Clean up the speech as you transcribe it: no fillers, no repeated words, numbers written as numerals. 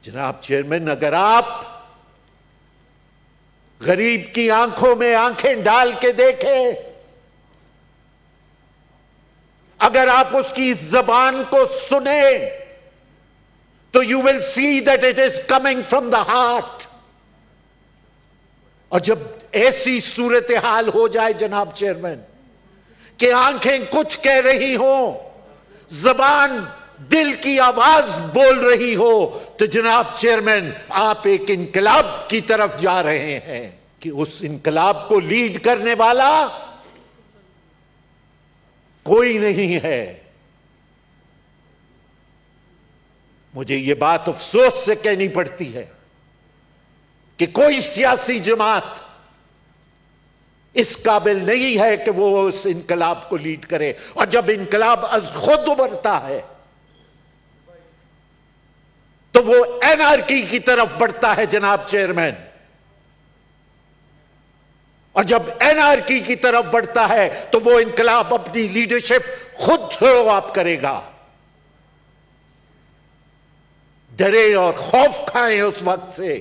جناب چیئرمین، اگر آپ غریب کی آنکھوں میں آنکھیں ڈال کے دیکھیں، اگر آپ اس کی زبان کو سنیں، تو you will see that it is coming from the heart. اور جب ایسی صورتحال ہو جائے جناب چیئرمین کہ آنکھیں کچھ کہہ رہی ہوں، زبان دل کی آواز بول رہی ہو، تو جناب چیئرمین آپ ایک انقلاب کی طرف جا رہے ہیں کہ اس انقلاب کو لیڈ کرنے والا کوئی نہیں ہے۔ مجھے یہ بات افسوس سے کہنی پڑتی ہے کہ کوئی سیاسی جماعت اس قابل نہیں ہے کہ وہ اس انقلاب کو لیڈ کرے، اور جب انقلاب از خود ابھرتا ہے تو وہ اینارکی کی طرف بڑھتا ہے جناب چیئرمین، اور جب اینارکی کی طرف بڑھتا ہے تو وہ انقلاب اپنی لیڈرشپ خود تھرو آپ کرے گا۔ ڈرے اور خوف کھائیں اس وقت سے